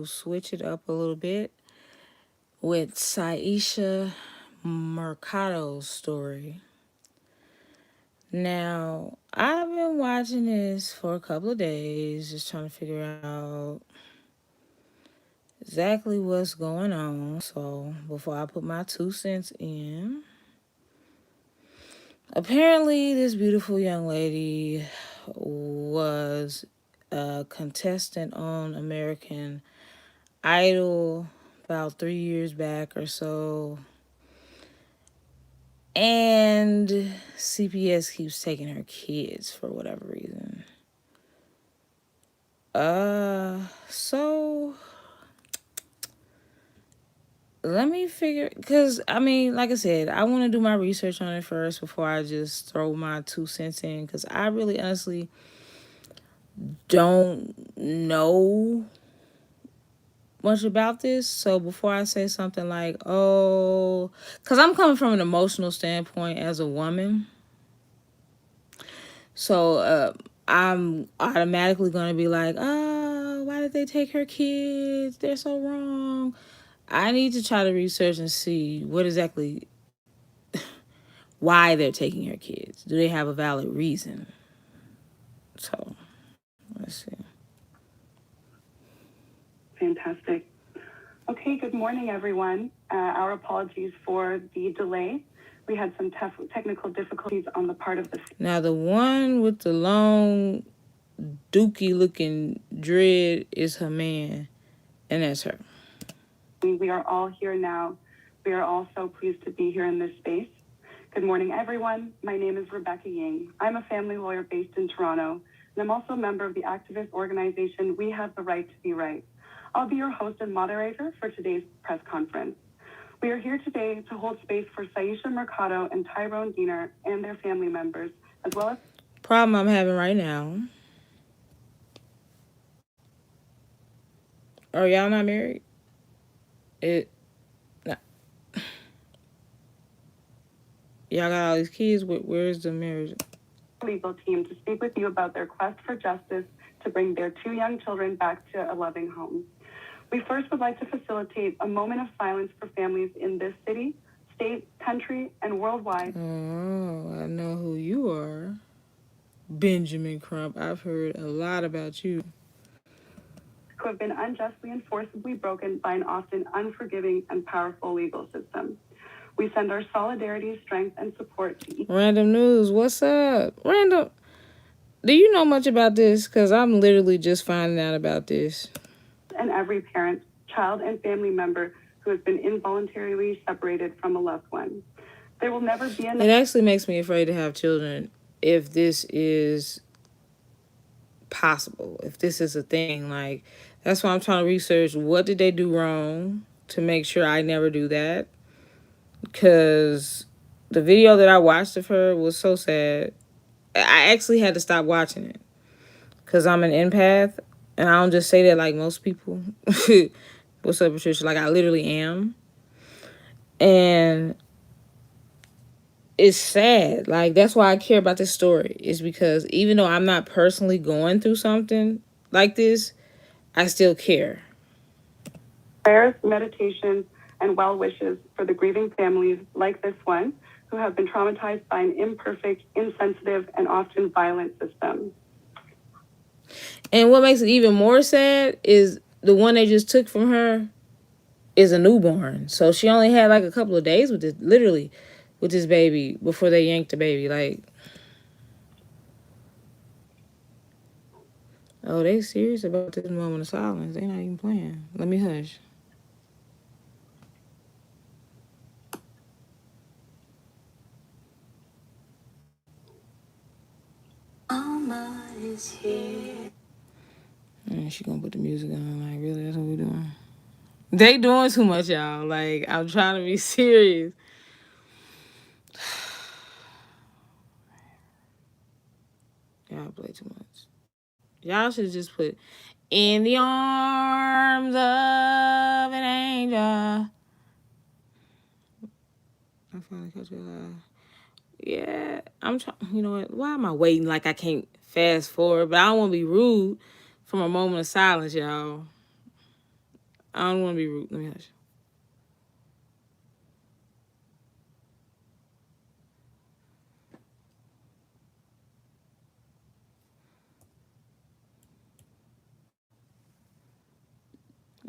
switch it up a little bit with Syesha Mercado's story. Now, I've been watching this for a couple of days, just trying to figure out exactly what's going on. So, before I put my 2 cents in, apparently, this beautiful young lady was a contestant on American Idol about 3 years back or so. And CPS keeps taking her kids for whatever reason. So let me figure, because I mean, like I said, I want to do my research on it first before I just throw my 2 cents in, because I really honestly don't know much about this. So before I say something like, oh, because I'm coming from an emotional standpoint as a woman. So I'm automatically going to be like, oh, why did they take her kids? They're so wrong. I need to try to research and see what exactly, why they're taking her kids. Do they have a valid reason? So, let's see. Fantastic. Okay, good morning, everyone. Our apologies for the delay. We had some technical difficulties on the part of the... Now, the one with the long, dookie-looking dread is her man, and that's her. We are all here now. We are all so pleased to be here in this space. Good morning, everyone. My name is Rebecca Ying. I'm a family lawyer based in Toronto, and I'm also a member of the activist organization We Have the Right to Be Right. I'll be your host and moderator for today's press conference. We are here today to hold space for Syesha Mercado and Tyrone Diener and their family members, as well as... Problem I'm having right now. Are y'all not married? Nah. Y'all got all these kids. Where's the marriage? Legal team to speak with you about their quest for justice to bring their 2 young children back to a loving home. We first would like to facilitate a moment of silence for families in this city, state, country, and worldwide. Oh, I know who you are. Benjamin Crump. I've heard a lot about you. Who have been unjustly and forcibly broken by an often unforgiving and powerful legal system. We send our solidarity, strength, and support to each... Random News, what's up? Random, do you know much about this? Because I'm literally just finding out about this. And every parent, child, and family member who has been involuntarily separated from a loved one. There will never be It actually makes me afraid to have children if this is possible, if this is a thing. Like, that's why I'm trying to research what did they do wrong to make sure I never do that. Because the video that I watched of her was so sad. I actually had to stop watching it because I'm an empath, and I don't just say that like most people. What's up, Patricia? Like, I literally am. And it's sad. Like, that's why I care about this story, is because even though I'm not personally going through something like this, I still care. Prayers, meditations, and well wishes for the grieving families like this one who have been traumatized by an imperfect, insensitive, and often violent system. And what makes it even more sad is the one they just took from her is a newborn. So she only had like a couple of days with this, literally, with this baby before they yanked the baby. Like, oh, they serious about this moment of silence. They not even playing. Let me hush. Mama is here. And she gonna put the music on. Like, really, that's what we doing? They doing too much, y'all. Like, I'm trying to be serious. Y'all play too much. Y'all should just put in the arms of an angel. I finally caught you alive. Yeah, I'm trying. You know what? Why am I waiting like I can't fast forward? But I don't want to be rude from a moment of silence, y'all. I don't want to be rude. Let me hush.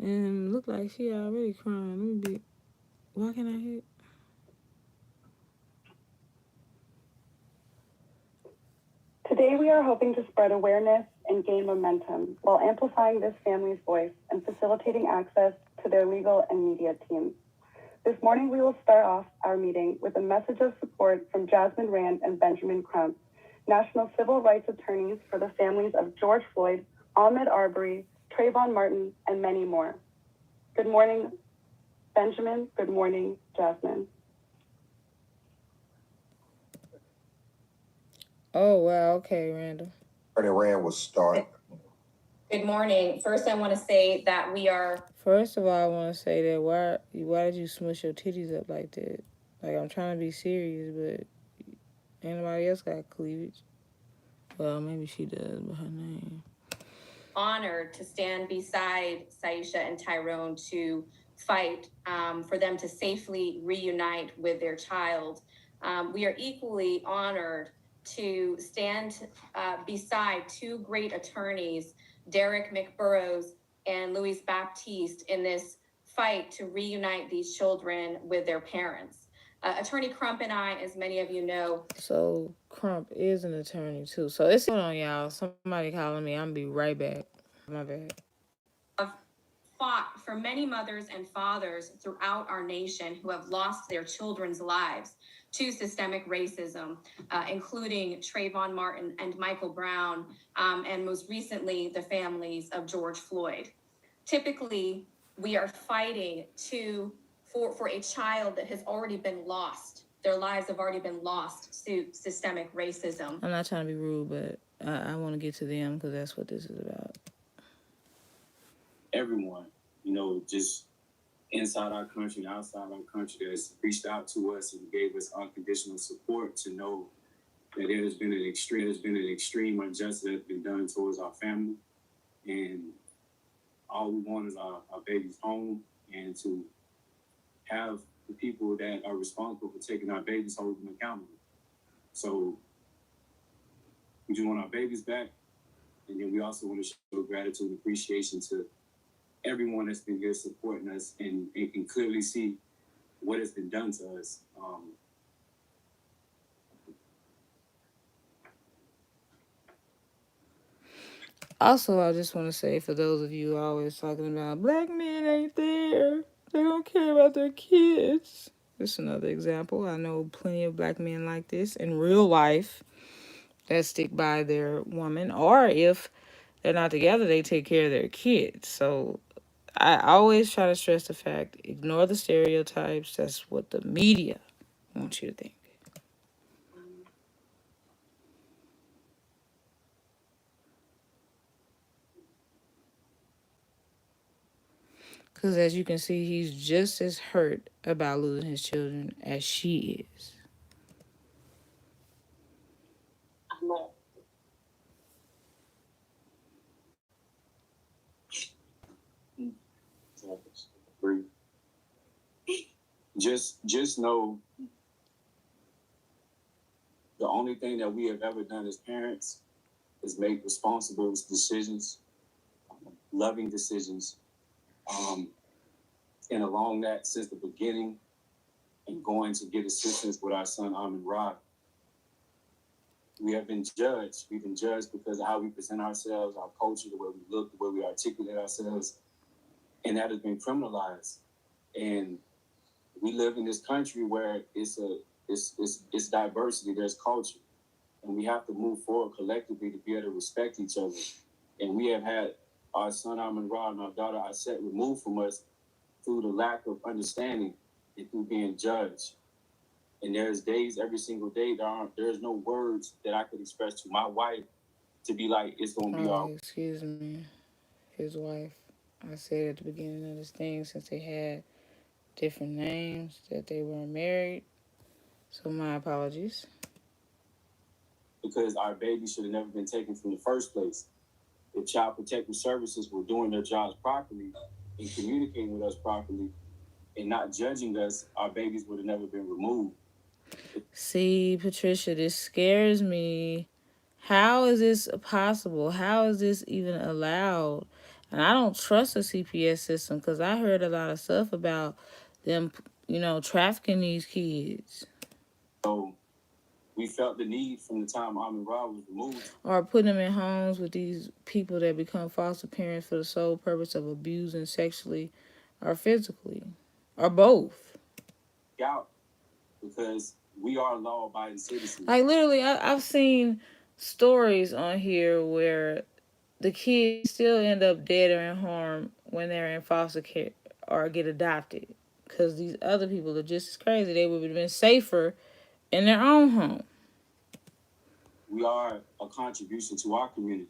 And look like she already crying. Let me be. Why can't I hit? Today, we are hoping to spread awareness and gain momentum while amplifying this family's voice and facilitating access to their legal and media teams. This morning, we will start off our meeting with a message of support from Jasmine Rand and Benjamin Crump, national civil rights attorneys for the families of George Floyd, Ahmaud Arbery, Trayvon Martin, and many more. Good morning, Benjamin. Good morning, Jasmine. Oh, wow. Okay, Randall. Rand will start. Good morning. First, I want to say that we are. First of all, I want to say that why did you smush your titties up like that? Like, I'm trying to be serious, but ain't nobody else got cleavage. Well, maybe she does, but her name. Honored to stand beside Syesha and Tyrone to fight for them to safely reunite with their child. We are equally honored to stand beside two great attorneys, Derek McBurrows and Louis Baptiste, in this fight to reunite these children with their parents. Attorney Crump and I, as many of you know. So Crump is an attorney too. So it's going on, y'all. Somebody calling me. I'm gonna be right back. My bad. Fought for many mothers and fathers throughout our nation who have lost their children's lives to systemic racism, including Trayvon Martin and Michael Brown, and most recently, the families of George Floyd. Typically, we are fighting for a child that has already been lost. Their lives have already been lost to systemic racism. I'm not trying to be rude, but I want to get to them because that's what this is about. Everyone, just inside our country and outside our country that's reached out to us and gave us unconditional support to know that there has been an extreme injustice that's been done towards our family. And all we want is our babies home and to have the people that are responsible for taking our babies hold them accountable. So we just want our babies back. And then we also want to show gratitude and appreciation to everyone that's been here supporting us and can clearly see what has been done to us. Also, I just want to say, for those of you always talking about black men ain't there, they don't care about their kids. This is another example. I know plenty of black men like this in real life that stick by their woman, or if they're not together, they take care of their kids. So I always try to stress the fact, ignore the stereotypes. That's what the media wants you to think. Because as you can see, he's just as hurt about losing his children as she is. Just know the only thing that we have ever done as parents is make responsible decisions, loving decisions, and along that since the beginning, and going to get assistance with our son Ahmaud Rod. We have been judged. We've been judged because of how we present ourselves, our culture, the way we look, the way we articulate ourselves, and that has been criminalized. And we live in this country where it's diversity, there's culture, and we have to move forward collectively to be able to respect each other. And we have had our son Ahmaud Rod and our daughter Aset removed from us through the lack of understanding and through being judged. And there's days, every single day, there's no words that I could express to my wife to be like, it's gonna be all. Excuse me, his wife. I said at the beginning of this thing, since they had different names, that they weren't married. So my apologies. Because our baby should have never been taken from the first place. If Child Protective Services were doing their jobs properly, and communicating with us properly and not judging us, our babies would have never been removed. See, Patricia, this scares me. How is this possible? How is this even allowed? And I don't trust the CPS system because I heard a lot of stuff about them, trafficking these kids. So we felt the need from the time Ahmed Rod was removed. Or putting them in homes with these people that become foster parents for the sole purpose of abusing sexually or physically. Or both. Out because we are law-abiding citizens. Like literally, I've seen stories on here where the kids still end up dead or in harm when they're in foster care or get adopted. Because these other people are just as crazy. They would have been safer in their own home. We are a contribution to our community.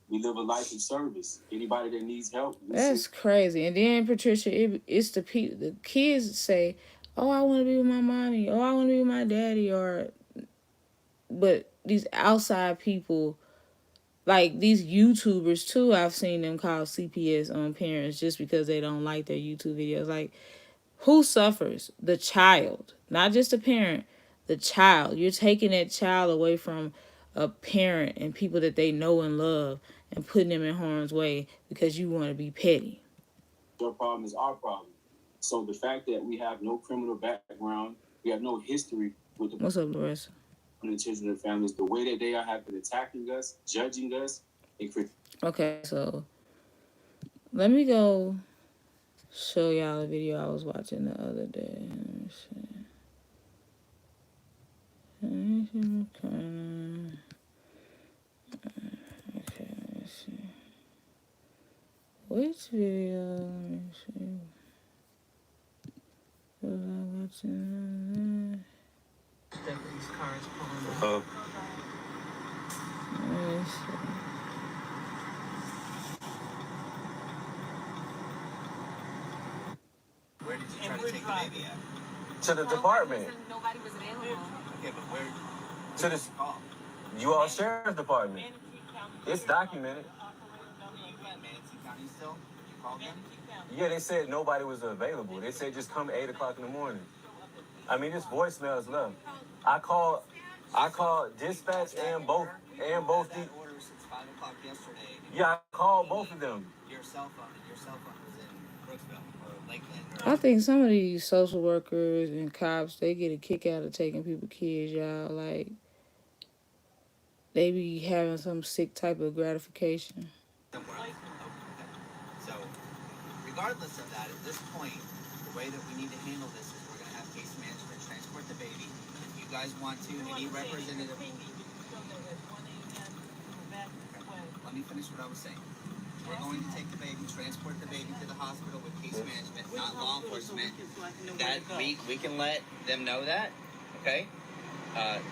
We live a life of service. Anybody that needs help. That's crazy. And then, Patricia, it's the people. The kids say, "Oh, I want to be with my mommy. Oh, I want to be with my daddy." But these outside people, like these YouTubers too, I've seen them call CPS on parents just because they don't like their YouTube videos. Like, who suffers? The child, not just the parent. The child. You're taking that child away from a parent and people that they know and love and putting them in harm's way because you want to be petty. Your problem is our problem. So the fact that we have no criminal background, we have no history with the What's up, Larissa? The children and families, the way that they have been attacking us, judging us, and okay, so let me go show y'all a video I was watching the other day. Let me see. Okay, let's see. Which video? Let me see. Was I watching? These cars pulling up. Let me see. Where did you try to take the baby at? To the department. Nobody was available. Okay, but where? To the you all sheriff's department. It's documented. Yeah, they said nobody was available. They said just come 8 o'clock in the morning. I mean, this voicemail is left. I called dispatch and both the. Orders since 5 o'clock yesterday. Yeah, I called both of them. Your cell phone was in Brooksville or Lakeland. I think some of these social workers and cops, they get a kick out of taking people's kids, y'all. Like, they be having some sick type of gratification. So, regardless of that, at this point, the way that we need to handle this is we're going to have case management transport the baby. If you guys want to, any representative. Let me finish what I was saying. We're going to take the baby, transport the baby to the hospital with case management, not law enforcement. That we can let them know that, okay?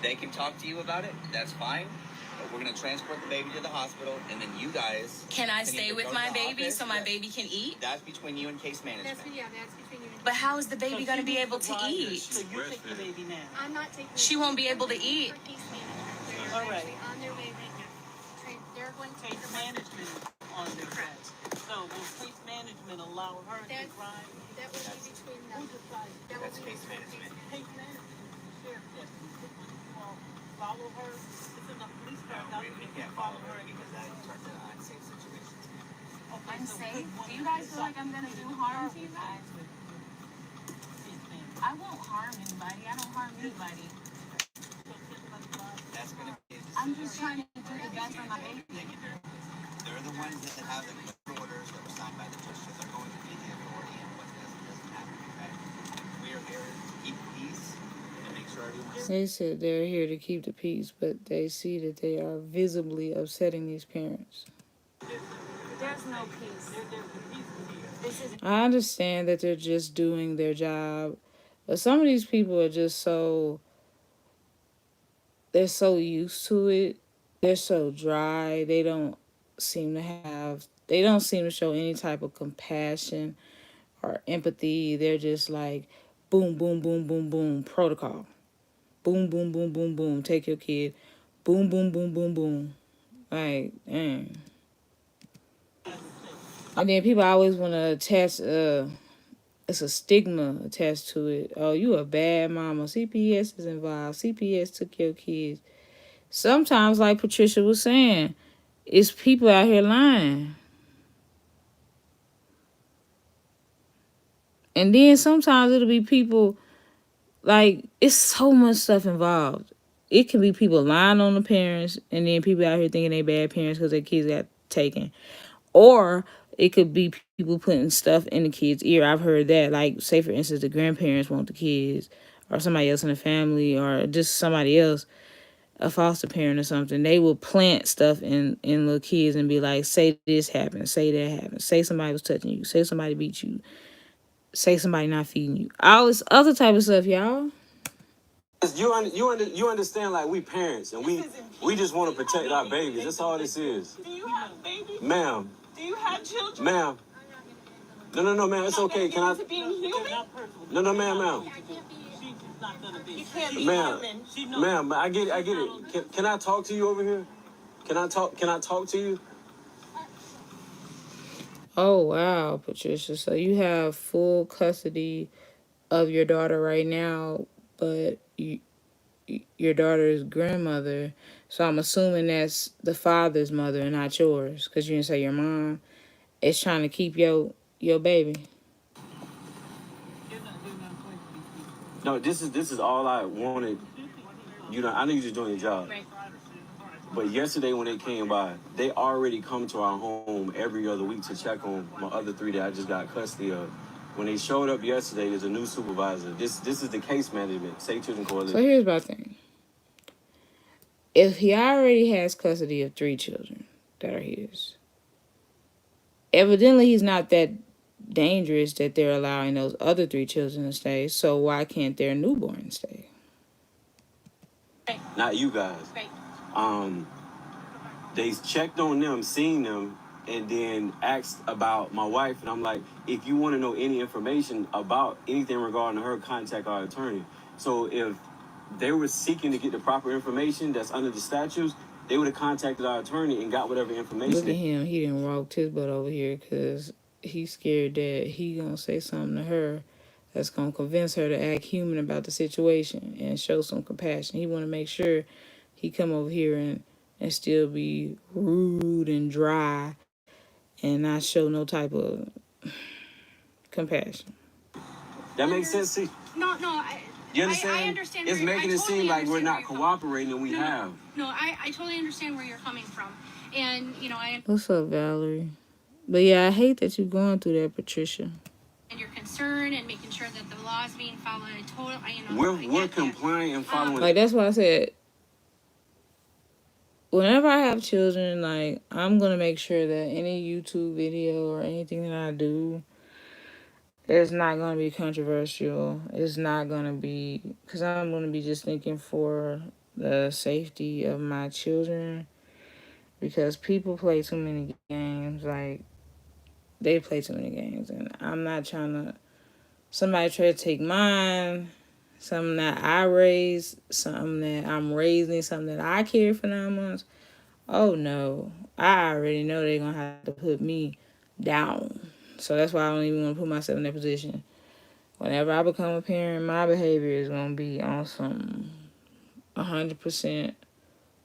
They can talk to you about it. That's fine. But we're going to transport the baby to the hospital, and then you guys... Can I stay with my baby so my baby can eat? That's between you and case management. That's between you and... But how is the baby going to be able to eat? So you take the baby now. I'm not taking... She won't be able to eat. All right. On their way right now. They're going to... Case management on their way. So will case management allow her to drive? That would be between them. That's case management. Case management. Sheriff deputy. Well, follow her. It's in the police car. We can't follow her because that turns into unsafe situations. Okay, Unsafe? Do you guys feel like I'm going to do harm to you guys? I won't harm anybody. I don't harm anybody. That's going to be... I'm just trying to do the best for my baby. They're the ones that have the orders that were signed by the judge, so they're going to be the authority in what doesn't happen, okay? We are here to keep peace and make sure everyone's... They said they're here to keep the peace, but they see that they are visibly upsetting these parents. There's no peace. I understand that they're just doing their job, but some of these people are just they're so used to it. They're so dry. They don't seem to show any type of compassion or empathy. They're just like, boom, boom, boom, boom, boom, protocol. Boom, boom, boom, boom, boom, take your kid. Boom, boom, boom, boom, boom. Like, dang. And then people always want to attach, it's a stigma attached to it. Oh, you a bad mama. CPS is involved. CPS took your kids. Sometimes, like Patricia was saying, it's people out here lying. And then sometimes it'll be people, like, it's so much stuff involved. It can be people lying on the parents, and then people out here thinking they bad parents because their kids got taken. Or it could be people putting stuff in the kid's ear. I've heard that. Like, say, for instance, the grandparents want the kids, or somebody else in the family, or just somebody else, a foster parent or something. They will plant stuff in little kids and be like, say this happened, say that happened, say somebody was touching you, say somebody beat you, say somebody not feeding you. All this other type of stuff, y'all. You understand, like, we parents, and we just want to protect our babies. That's all this is. Do you have babies? Ma'am. Do you have children? Ma'am. No, ma'am. It's okay. Can I? To being human? No, ma'am. She's not gonna be. You can't be Ma'am. human. Ma'am, I get it. Can I talk to you over here? Can I talk to you? Oh, wow, Patricia. So you have full custody of your daughter right now, but your daughter's grandmother. So I'm assuming that's the father's mother and not yours, because you didn't say your mom is trying to keep your baby. No, this is all I wanted. I know you're just doing your job. Right. But yesterday when they came by, they already come to our home every other week to check on my other three that I just got custody of. When they showed up yesterday, there's a new supervisor. This is the case management, Safe Children Coalition. So here's my thing. If he already has custody of 3 children that are his, evidently he's not that dangerous that they're allowing those other 3 children to stay. So why can't their newborn stay? Not you guys. Right. They checked on them, seen them, and then asked about my wife. And I'm like, if you want to know any information about anything regarding her, contact our attorney. So if they were seeking to get the proper information that's under the statutes, they would have contacted our attorney and got whatever information. Look at him. He didn't walk his butt over here because he's scared that he gonna say something to her that's gonna convince her to act human about the situation and show some compassion. He want to make sure he come over here and still be rude and dry and not show no type of compassion. That makes sense to you? No, You understand? I understand. It's making it seem like we're not cooperating, and we have. No, I totally understand where you're coming from. And, What's up, Valerie? But yeah, I hate that you're going through that, Patricia. and your concern and making sure that the law is being followed. We're compliant and following. Like, that's why I said, whenever I have children, like, I'm gonna make sure that any YouTube video or anything that I do, it's not gonna be controversial. It's not gonna be, because I'm gonna be just thinking for the safety of my children. Because people play too many games. Like, they play too many games, and I'm not trying to. Somebody try to take mine, something that I raised, something that I'm raising, something that I carried for 9 months. Oh no, I already know they're gonna have to put me down. So that's why I don't even want to put myself in that position. Whenever I become a parent, my behavior is gonna be on some 100%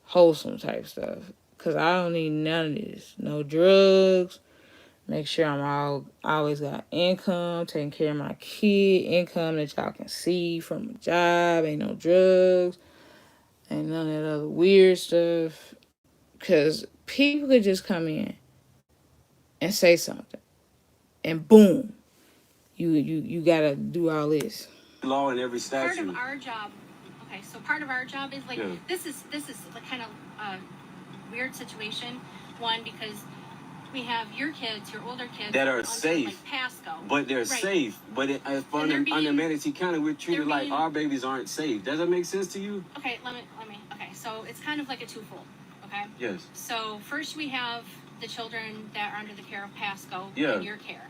wholesome type stuff. Cause I don't need none of this. No drugs. Make sure I always got income, taking care of my kid, income that y'all can see from a job. Ain't no drugs. Ain't none of that other weird stuff. Because people could just come in and say something. And boom, you got to do all this. Law in every statute. Part of our job, okay, so part of our job is, like, Yeah. this is the kind of weird situation. One, because we have your kids, your older kids that are under, safe, like, Pasco, but they're right. safe. But under Manatee County, we're treated like our babies aren't safe. Does that make sense to you? Okay, let me. Okay, so it's kind of like a twofold. Okay. Yes. So first we have the children that are under the care of Pasco Yeah. in your care.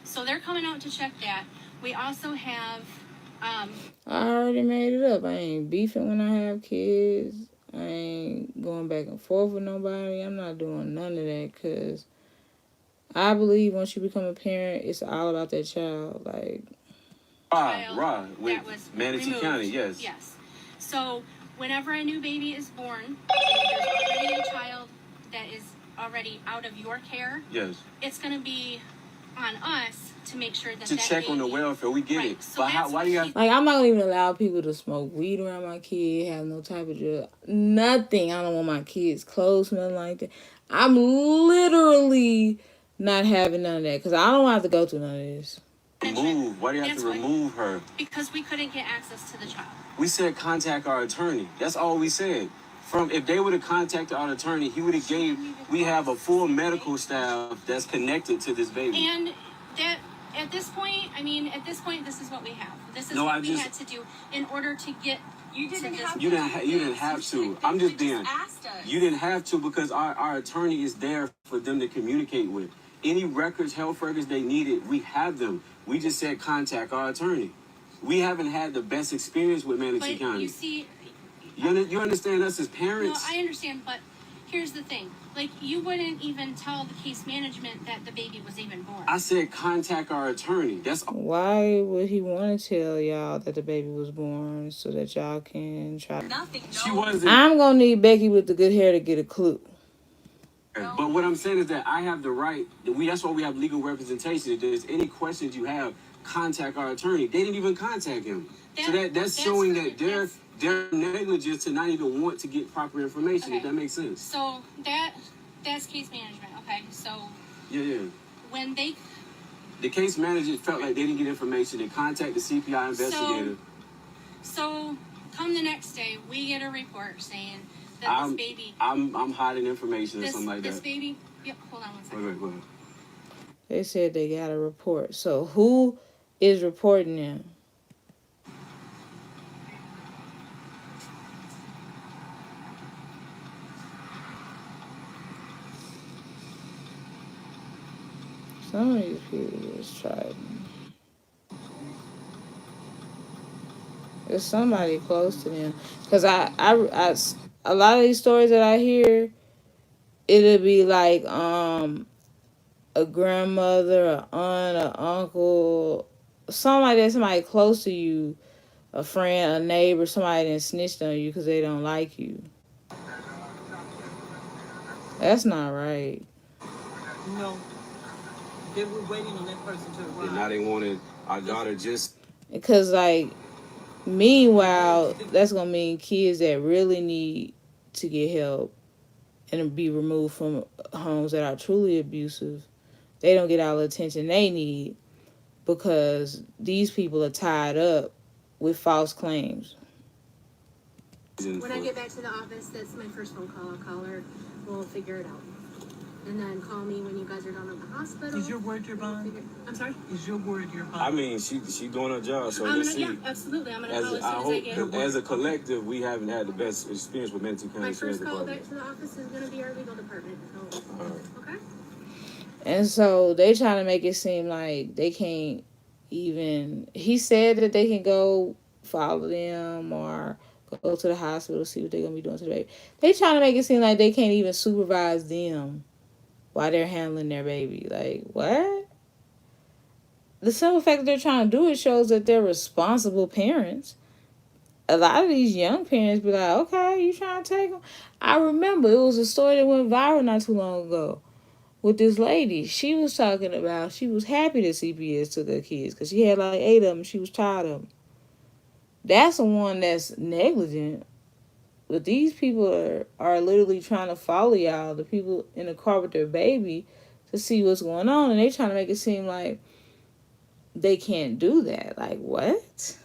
So they're coming out to check that. We also have. I already made it up. I ain't beefing when I have kids. I ain't going back and forth with nobody. I'm not doing none of that because I believe once you become a parent, it's all about that child. Like, child with that was Manatee removed. County, yes. Yes. So whenever a new baby is born, and there's already a child that is already out of your care, Yes. it's going to be on us to make sure that To that check on the baby- welfare, we get Right. it. So But how, that's why what do you she- have? I'm not gonna even allow people to smoke weed around my kid, have no type of drug, nothing. I don't want my kids' clothes smelling like that. I'm literally not having none of that because I don't want to have to go through none of this. Remove? Why do you have That's to what- remove her? Because we couldn't get access to the child. We said contact our attorney. That's all we said. If they would have contacted our attorney, he would have gave. We have a full medical staff that's connected to this baby. And that at this point, this is what we have. This is No, what I we just- had to do in order to get. You didn't to have this. You didn't have to. I'm just being. asked us. You didn't have to because our attorney is there for them to communicate with. Any records, health records they needed, we have them. We just said contact our attorney. We haven't had the best experience with Manatee But County. you see, You understand us as no, parents? I understand, but here's the thing. Like, you wouldn't even tell the case management that the baby was even born. I said contact our attorney. That's all. Why would he want to tell y'all that the baby was born so that y'all can try? Nothing. No. She wasn't. I'm gonna need Becky with the good hair to get a clue. But what I'm saying is that I have the right. That's why we have legal representation. If there's any questions you have, contact our attorney. They didn't even contact him. So that's showing really- that they're negligent to not even want to get proper information. If Okay. that makes sense. So that's case management. Okay, so Yeah. when they The case manager felt like they didn't get information. They contacted the CPI investigator. So come the next day, we get a report saying that I'm- this baby, I'm hiding information or something like this that. baby. Yep. Hold on one second. Wait, go ahead. They said they got a report. So who is reporting them? Some of these people just tried. There's somebody close to them. Because a lot of these stories that I hear, it'll be like a grandmother, an aunt, an uncle, something like that, somebody close to you, a friend, a neighbor, somebody that snitched on you because they don't like you. That's not right. No. They were waiting on that person to arrive. And now they wanted our daughter just. Because, like, meanwhile, that's going to mean kids that really need to get help and be removed from homes that are truly abusive, they don't get all the attention they need because these people are tied up with false claims. When I get back to the office, that's my first phone call. I'll call her. We'll figure it out. And then call me when you guys are done at the hospital. Is your word your bond? I'm sorry? Is your word your bond? I mean, she doing her job, so let's see. Yeah, absolutely. I'm gonna As call as I soon as I hope, get. as a collective, we haven't had the best experience with Manatee County My Sheriff's first call Department. back to the office is gonna be our legal department. So, okay. And so they trying to make it seem like they can't even. He said that they can go follow them or go to the hospital, see what they're gonna be doing to the baby. They trying to make it seem like they can't even supervise them while they're handling their baby. Like, what? The simple fact that they're trying to do it shows that they're responsible parents. A lot of these young parents be like, okay, you trying to take them? I remember it was a story that went viral not too long ago with this lady. She was talking about she was happy that CPS took her kids because she had like 8 of them. She was tired of them. That's the one that's negligent. But these people are literally trying to follow y'all, the people in the car with their baby, to see what's going on. And they trying to make it seem like they can't do that. Like, what?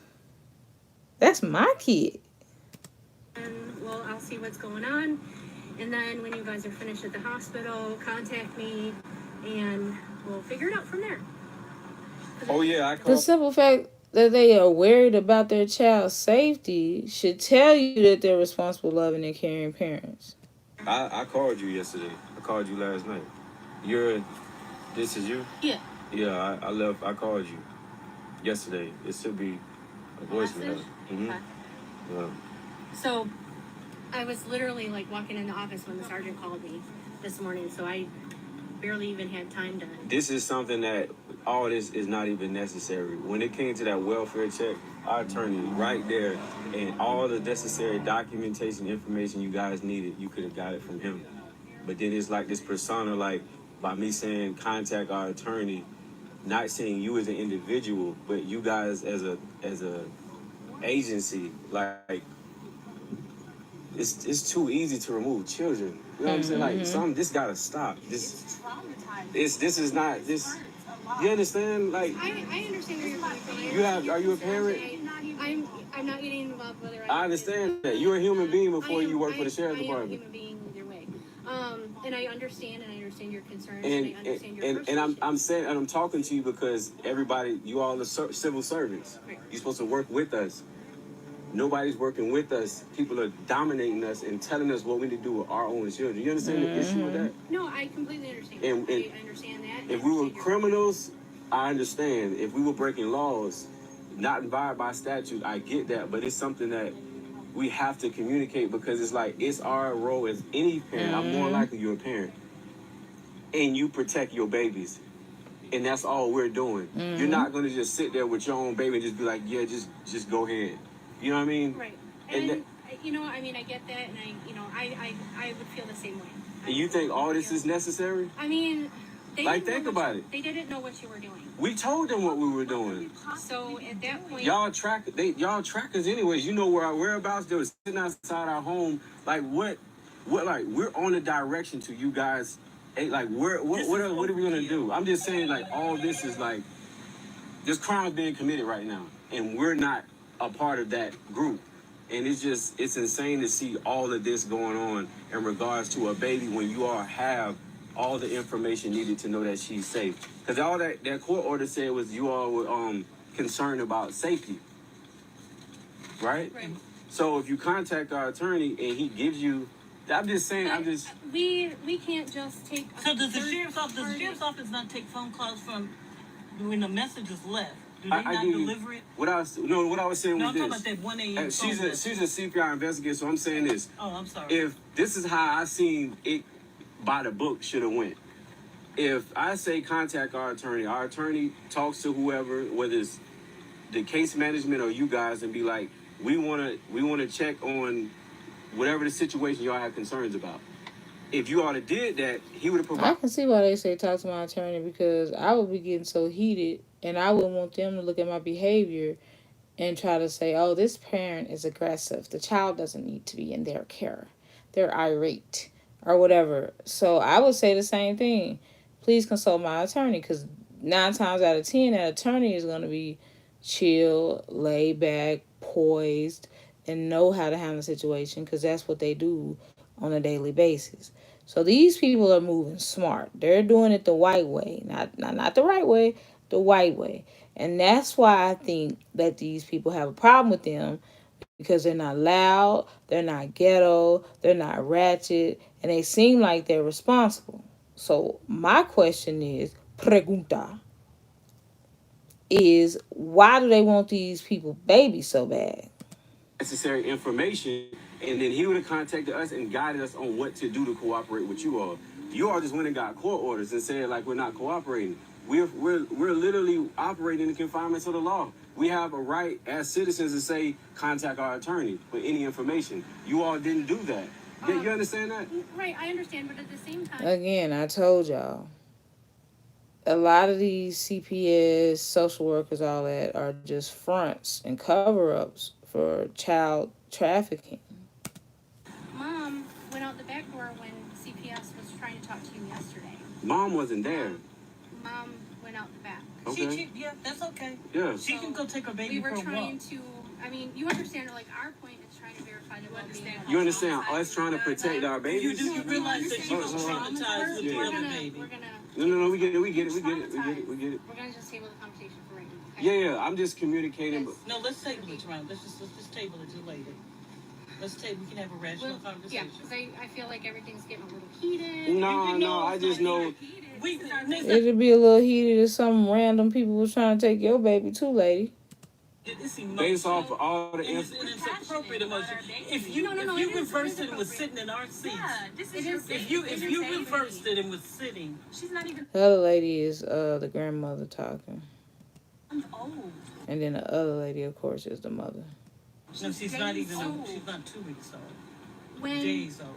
That's my kid. And well, I'll see what's going on. And then when you guys are finished at the hospital, contact me, and we'll figure it out from there. Oh yeah, I The called. simple fact that they are worried about their child's safety should tell you that they're responsible, loving, and caring parents. I called you yesterday. I called you last night. This is you? Yeah. Yeah, I called you yesterday. It should be a voicemail. Message? Mm-hmm. Okay. Yeah. So I was literally like walking in the office when the sergeant called me this morning. So I barely even had time to. This is something that all this is not even necessary. When it came to that welfare check, our attorney right there, and all the necessary documentation, information you guys needed, you could have got it from him. But then it's like this persona, like by me saying contact our attorney, not saying you as an individual, but you guys as a agency, like it's too easy to remove children. You know what I'm saying? Like this gotta stop. This is not this. You understand? Like I understand where you're coming from. are you a parent? I'm not getting involved whether I understand that you're a human being before you work for the sheriff's I am a department. human being either way. And I understand your concerns And I understand your and I'm saying, and I'm talking to you because everybody, you all are civil servants. Right. You're supposed to work with us. Nobody's working with us. People are dominating us and telling us what we need to do with our own children. You understand the issue with that? No, I completely understand. And I understand that. If we were criminals, I understand. If we were breaking laws, not invited by statute, I get that. But it's something that we have to communicate because it's like it's our role as any parent. I'm more likely you're a parent, and you protect your babies, and that's all we're doing. You're not going to just sit there with your own baby and just be like, yeah, just go ahead. You know what I mean? Right. And I get that, and I would feel the same way. And you think all this is necessary? I mean, think about it. They didn't know what you were doing. We told them what we were doing. So at that point, Y'all track us anyways. You know where our whereabouts. They were sitting outside our home. Like what like we're on a direction to you guys. Hey, like what are we gonna do? I'm just saying like all this is like there's crimes being committed right now, and we're not a part of that group. And it's insane to see all of this going on in regards to a baby when you all have all the information needed to know that she's safe. Because all that court order said was you all were concerned about safety. Right? Right. So if you contact our attorney and he gives you, I'm just saying, we can't just take. So does the sheriff's office not take phone calls from when the message is left? Do they not deliver it? What I was saying was this. I'm talking about that 1 a.m. She's a CPR investigator, so I'm saying this. Oh, I'm sorry. If this is how I seen it by the book should have went. If I say contact our attorney talks to whoever, whether it's the case management or you guys, and be like, we wanna check on whatever the situation y'all have concerns about. If you all have did that, he would have provided. I can see why they say talk to my attorney, because I would be getting so heated and I wouldn't want them to look at my behavior and try to say, oh, this parent is aggressive. The child doesn't need to be in their care. They're irate or whatever. So I would say the same thing. Please consult my attorney, because 9 times out of 10, that attorney is going to be chill, laid back, poised, and know how to handle the situation, because that's what they do on a daily basis. So these people are moving smart. They're doing it the white way, not the right way, the white way. And that's why I think that these people have a problem with them, because they're not loud, they're not ghetto, they're not ratchet, and they seem like they're responsible. So my question is, pregunta, is why do they want these people babies so bad? Necessary information, and then he would have contacted us and guided us on what to do to cooperate with you all. You all just went and got court orders and said like we're not cooperating. We're literally operating in the confinements of the law. We have a right as citizens to say contact our attorney for any information. You all didn't do that. You understand that? Right, I understand, but at the same time, Again, I told y'all, a lot of these CPS, social workers, all that are just fronts and cover-ups for child trafficking. Mom went out the back door when CPS was trying to talk to you yesterday. Mom wasn't there. Mom went out the back. Okay. Yeah, that's okay. Yeah. She can go take her baby We were for a trying walk. to, you understand, like, our point is trying to verify the well-being of You understand us trying to protect our babies? You realize that she was traumatized with the other baby. No, we get it. We're gonna just table the conversation for right now. Okay? Yeah, I'm just communicating. Yes. No, let's table it, Ron. Let's just table it till later. We can have a rational conversation. Yeah, because I feel like everything's getting a little heated. No, I just know. It'd be a little heated if some random people was trying to take your baby too, lady. It's emotional. Based off of all the and it's appropriate emotion. If you reversed it and was sitting in our seats, if you reversed it and was sitting, She's not even. The other lady is the grandmother talking. I'm old. And then the other lady, of course, is the mother. No, she's not even old. She's not 2 weeks old. When, Days old.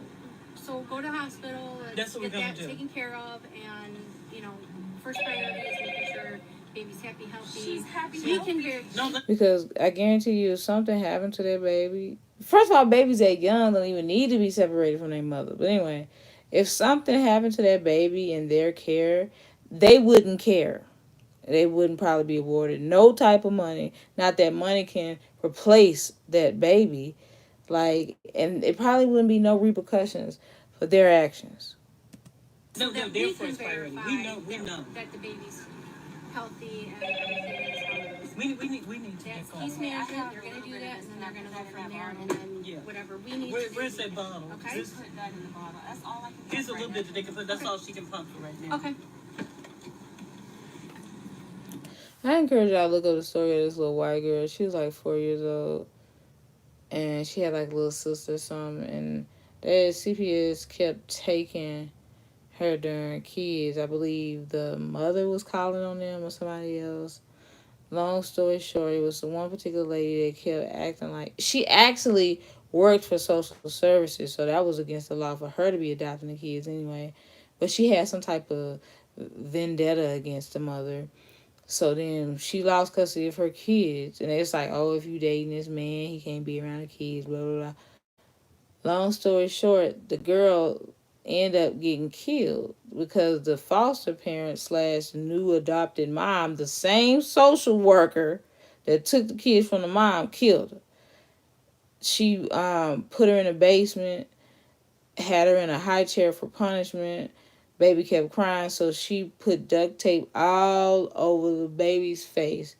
so go to the hospital, That's what get we're gonna that do. taken care of, and, you know, first priority is making sure baby's happy, healthy. She's happy, We healthy. can very. Because I guarantee you, if something happened to that baby, first of all, babies that young don't even need to be separated from their mother. But anyway, if something happened to that baby in their care, they wouldn't care. They wouldn't probably be awarded no type of money. Not that money can replace that baby. Like, and it probably wouldn't be no repercussions for their actions. So No, that their we can first priority. verify We know. that the baby's healthy and everything is how it is. We need to That's get case going. management, they're gonna do that, and then they're gonna go from there, and then whatever we need to do. Where's that bottle? Okay. Just put that in the bottle. That's all I can. Here's a little bit that they can put. That's all she can pump for right now. Okay. I encourage y'all to look up the story of this little white girl. She was like 4 years old. And she had like a little sister or something. And the CPS kept taking her during kids. I believe the mother was calling on them or somebody else. Long story short, it was the one particular lady that kept acting like... She actually worked for social services. So that was against the law for her to be adopting the kids anyway. But she had some type of vendetta against the mother. So then she lost custody of her kids. And it's like, oh, if you dating this man, he can't be around the kids, blah, blah, blah. Long story short, the girl ended up getting killed because the foster parent / new adopted mom, the same social worker that took the kids from the mom, killed her. She put her in a basement, had her in a high chair for punishment. Baby kept crying, so she put duct tape all over the baby's face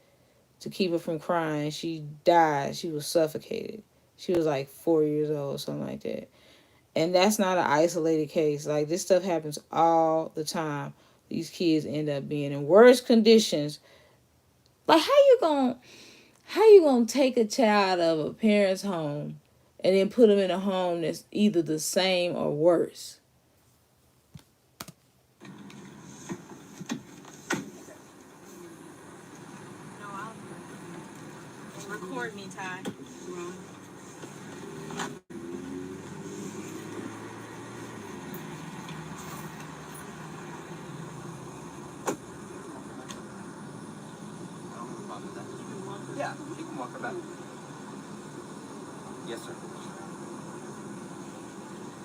to keep her from crying. She died. She was suffocated. She was like 4 years old, something like that. And that's not an isolated case. Like, this stuff happens all the time. These kids end up being in worse conditions. Like, how you gonna take a child out of a parent's home and then put them in a home that's either the same or worse? Record me, Ty. Yeah, you can walk her back. Yes, sir.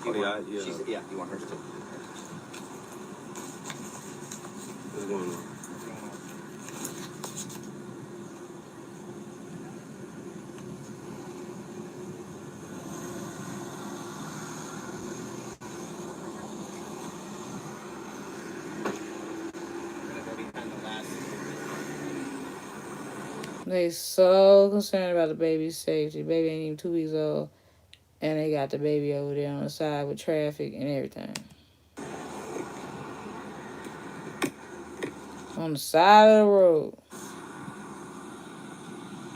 Oh, yeah. Yeah, you want hers too. What's going on? They so concerned about the baby's safety. Baby ain't even 2 weeks old. And they got the baby over there on the side with traffic and everything. On the side of the road.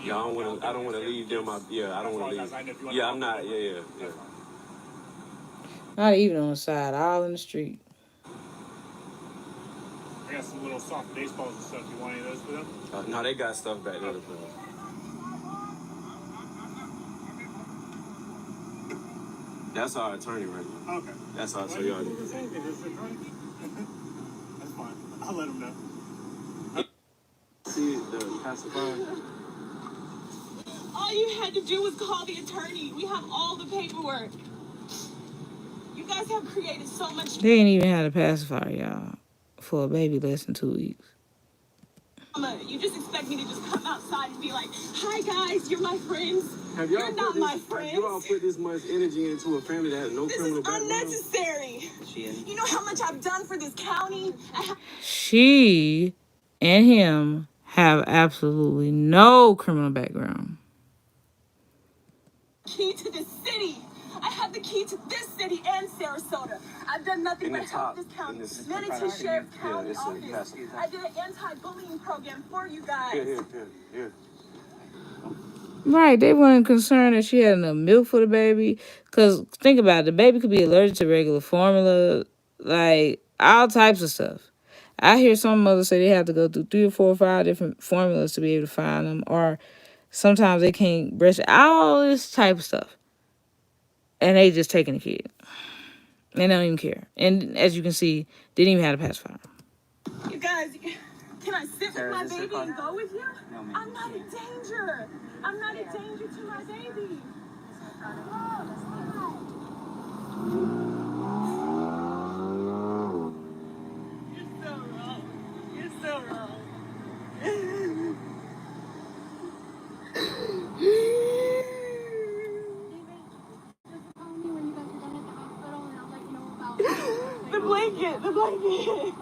Yeah, I don't wanna leave them out. Yeah, I don't wanna leave. Yeah, I'm not. Yeah. Not even on the side, all in the street. I got some little soft baseballs and stuff. You want any of those for them? No, they got stuff back there. That's our attorney right now. Okay. That's our attorney. attorney. That's fine. I'll let them know. See the pacifier? All you had to do was call the attorney. We have all the paperwork. You guys have created so much. They ain't even had a pacifier, y'all, for a baby less than 2 weeks. You just expect me to just come outside and be like, "Hi guys, you're my friends." You're not my friends. You all put this much energy into a family that has no criminal background? This is unnecessary. You know how much I've done for this county? She and him have absolutely no criminal background. Key to this city. I have the key to this city and Sarasota. I've done nothing but help this county. Manatee Sheriff County Office. I did an anti-bullying program for you guys. Here. Right, they weren't concerned that she had enough milk for the baby. Cause think about it, the baby could be allergic to regular formula, like all types of stuff. I hear some mothers say they have to go through 3 or 4 or 5 different formulas to be able to find them, or sometimes they can't breastfeed. All this type of stuff, and they just taking the kid. They don't even care. And as you can see, didn't even have a pacifier. You guys, can I sit with my baby and go with you? I'm not a danger. I'm not a danger to my baby. You're so wrong. You're so wrong. The blanket, the blanket.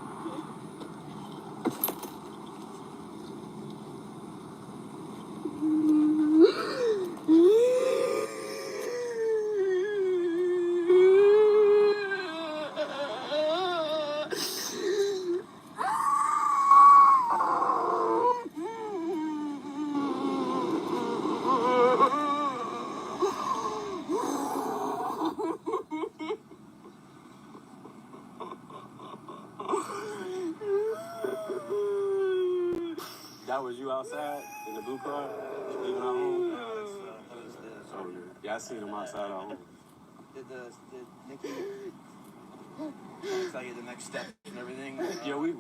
That was you outside in the blue car, leaving our home. Yeah, I seen him outside our home. Did Nikki tell you the next steps and everything? Yeah, we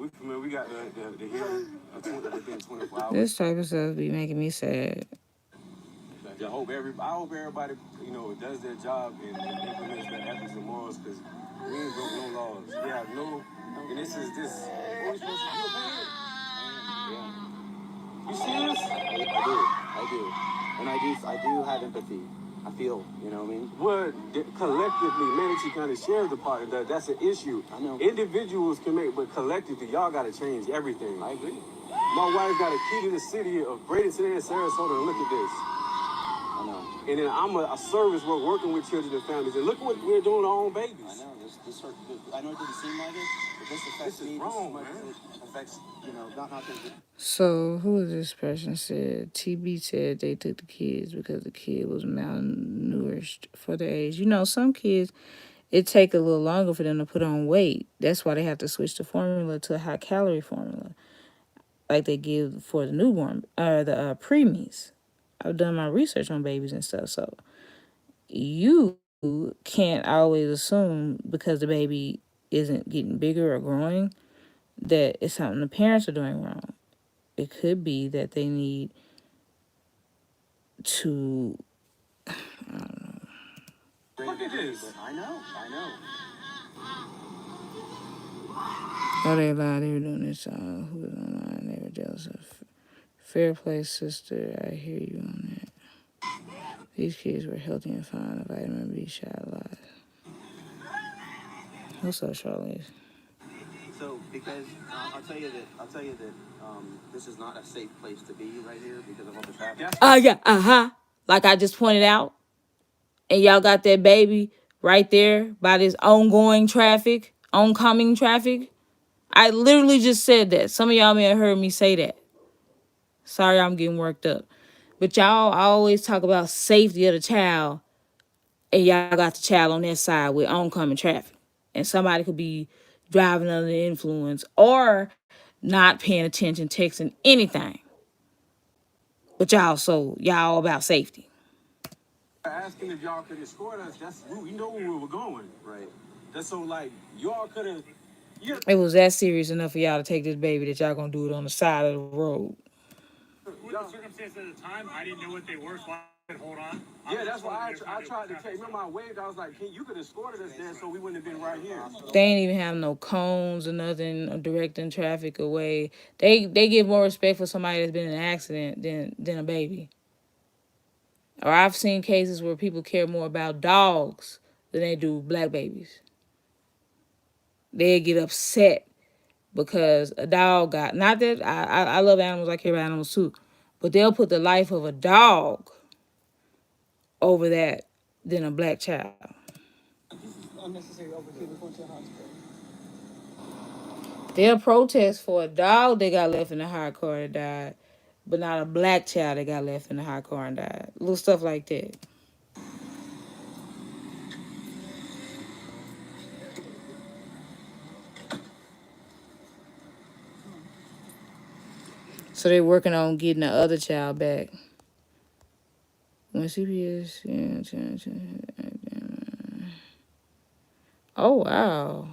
got the hearing within 24 hours. This type of stuff be making me sad. I hope everybody, does their job and implements their ethics and morals, because we ain't broke no laws. We have no, and this. What are we supposed to do? Yeah. You serious? I do. And I do have empathy. I feel, you know what I mean? Well, collectively, Manatee County Sheriff's Department, that's an issue. I know. Individuals can make, but collectively, y'all got to change everything. I agree. My wife got a key to the city of Bradenton and Sarasota, and look at this. I know. And then I'm a service working with children and families, and look what we're doing to our own babies. I know. This hurt. I know it didn't seem like it, but this affects me. Wrong, man. It affects, not the... So who is this person said? TB said they took the kids because the kid was malnourished for their age. Some kids, it take a little longer for them to put on weight. That's why they have to switch the formula to a high calorie formula, like they give for the newborn or the preemies. I've done my research on babies and stuff, so you can't always assume because the baby isn't getting bigger or growing that it's something the parents are doing wrong. It could be that they need to, I don't know. Look at this. I know. Oh, they lied. They were doing this. Who was online? They were jealous of Fair Play Sister. I hear you on that. These kids were healthy and fine. A vitamin B shot a lot. What's up, Charlize? So, because I'll tell you that this is not a safe place to be right here because of all the traffic. Like I just pointed out. And y'all got that baby right there by this oncoming traffic. I literally just said that. Some of y'all may have heard me say that. Sorry, I'm getting worked up. But y'all always talk about safety of the child. And y'all got the child on that side with oncoming traffic. And somebody could be driving under the influence or not paying attention, texting, anything. But y'all about safety. Asking if y'all could escort us, we know where we were going. Right. That's so, like, y'all could have... It was that serious enough for y'all to take this baby that y'all gonna do it on the side of the road. With the circumstances at the time, I didn't know what they were, so I could hold on. Yeah, that's why I tried to take... Remember, I waved, I was like, you could have escorted us there so we wouldn't have been right here. They ain't even have no cones or nothing or directing traffic away. They give more respect for somebody that's been in an accident than a baby. Or I've seen cases where people care more about dogs than they do black babies. They get upset because a dog got... Not that I love animals, I care about animals too. But they'll put the life of a dog over that than a black child. Unnecessary overkill going to the hospital. They'll protest for a dog they got left in the hot car that died but not a black child that got left in the hot car and died. Little stuff like that. So they're working on getting the other child back. When CPS, oh wow,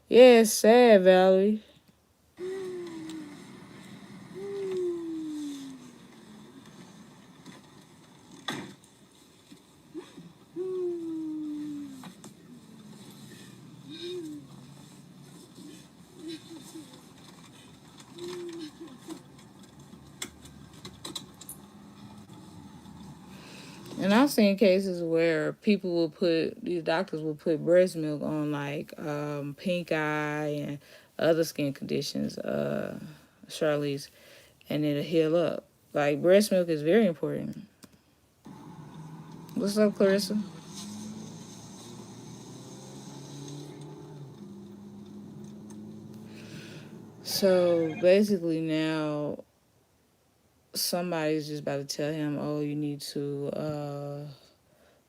yeah, it's sad, Valerie. And I've seen cases where these doctors will put breast milk on like pink eye and other skin conditions, Charlize, and it'll heal up. Like breast milk is very important. What's up, Clarissa? So basically now somebody's just about to tell him, oh, you need to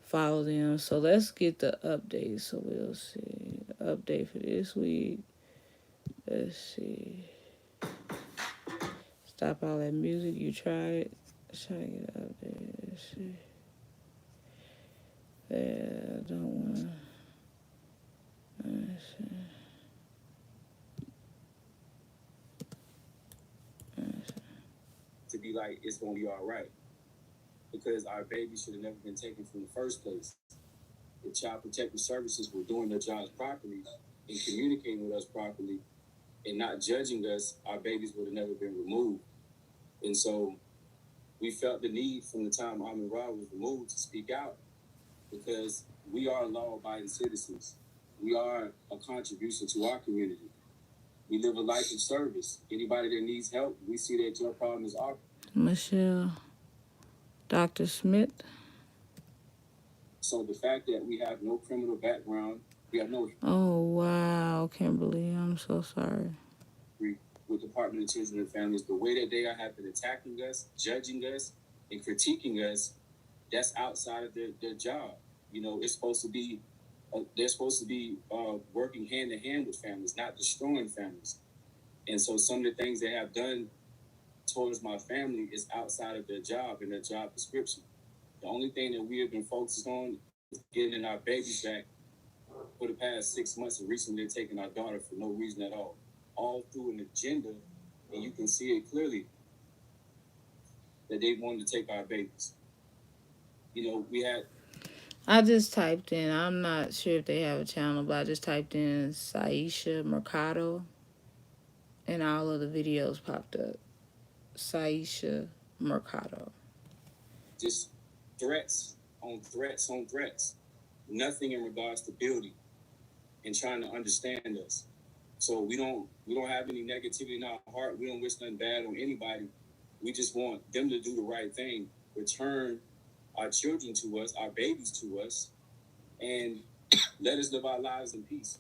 follow them. So let's get the update. So we'll see. Update for this week. Let's see. Stop all that music. You tried. Let's try to get an update. Let's see. Yeah, I don't want to. Let's see. To be like, it's going to be all right. Because our baby should have never been taken from the first place. If Child Protective Services were doing their jobs properly and communicating with us properly and not judging us, our babies would have never been removed. And so we felt the need from the time Ahmed Rod was removed to speak out because we are law-abiding citizens. We are a contribution to our community. We live a life of service. Anybody that needs help, we see that your problem is our. Michelle. Dr. Smith. So the fact that we have no criminal background, we have no. Oh, wow, Kimberly. I'm so sorry. With Department of Children and Families, the way that they have been attacking us, judging us, and critiquing us, that's outside of their job. You know, it's supposed to be, they're supposed to be working hand in hand with families, not destroying families. And so some of the things they have done towards my family is outside of their job and their job description. The only thing that we have been focused on is getting our babies back for the past 6 months, and recently they're taking our daughter for no reason at all through an agenda, and you can see it clearly that they wanted to take our babies. You know, I just typed in, I'm not sure if they have a channel, but I just typed in Syesha Mercado, and all of the videos popped up. Syesha Mercado. Just threats on threats on threats. Nothing in regards to building and trying to understand us. So we don't have any negativity in our heart. We don't wish nothing bad on anybody. We just want them to do the right thing, return our children to us, our babies to us, and let us live our lives in peace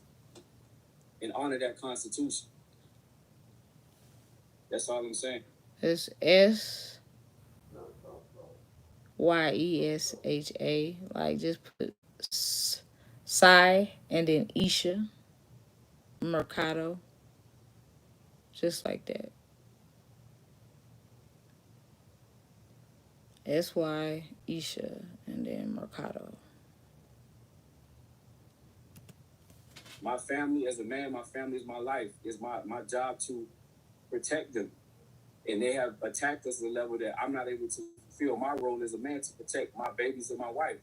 and honor that Constitution. That's all I'm saying. It's Syesha. Like, just put Sy and then Isha Mercado. Just like that. SY Isha and then Mercado. My family, as a man, my family is my life. It's my job to protect them. And they have attacked us at a level that I'm not able to fulfill my role as a man to protect my babies and my wife.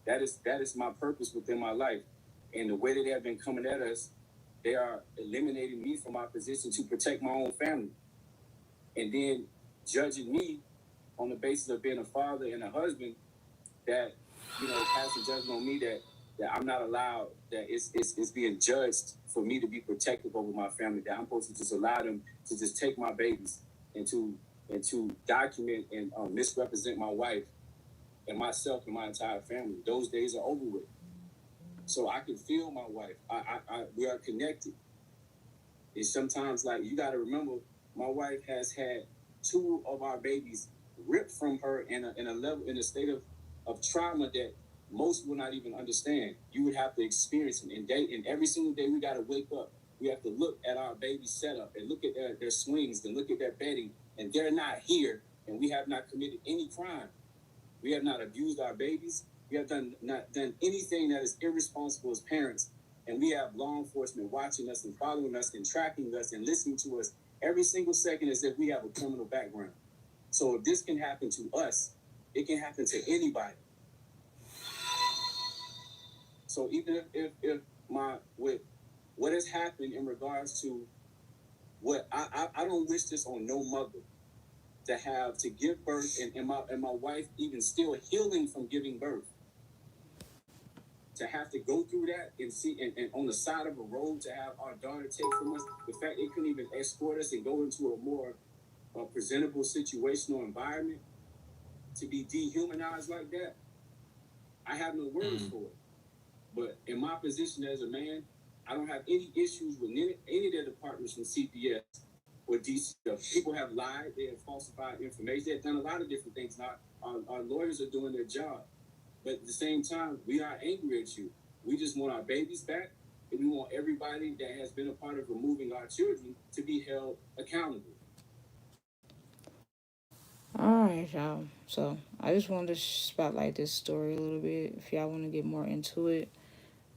That is my purpose within my life. And the way that they have been coming at us, they are eliminating me from my position to protect my own family. And then judging me on the basis of being a father and a husband, that, you know, passing judgment on me that I'm not allowed, that it's being judged for me to be protective over my family, that I'm supposed to just allow them to just take my babies and to document and misrepresent my wife and myself and my entire family. Those days are over with. So I can feel my wife. We are connected. It's sometimes like, you got to remember, my wife has had two of our babies ripped from her in a state of trauma that most will not even understand. You would have to experience it. And every single day we got to wake up. We have to look at our baby setup and look at their swings and look at their bedding, and they're not here, and we have not committed any crime. We have not abused our babies. We have not done anything that is irresponsible as parents. And we have law enforcement watching us and following us and tracking us and listening to us every single second as if we have a criminal background. So if this can happen to us, it can happen to anybody. So even if with what has happened in regards to what I don't wish this on no mother to give birth and my wife even still healing from giving birth. To have to go through that and see and on the side of a road to have our daughter take from us, the fact they couldn't even escort us and go into a more presentable situational environment, to be dehumanized like that, I have no words for it. But in my position as a man, I don't have any issues with any of their departments from CPS or DC. People have lied, they have falsified information, they have done a lot of different things. Now, our lawyers are doing their job. But at the same time, we are angry at you. We just want our babies back, and we want everybody that has been a part of removing our children to be held accountable. All right, y'all. So I just wanted to spotlight this story a little bit. If y'all want to get more into it,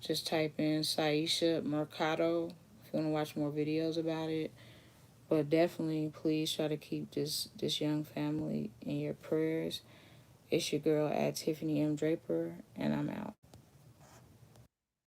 just type in Syesha Mercado if you want to watch more videos about it. But definitely, please try to keep this young family in your prayers. It's your girl at Tiffany Draper, and I'm out.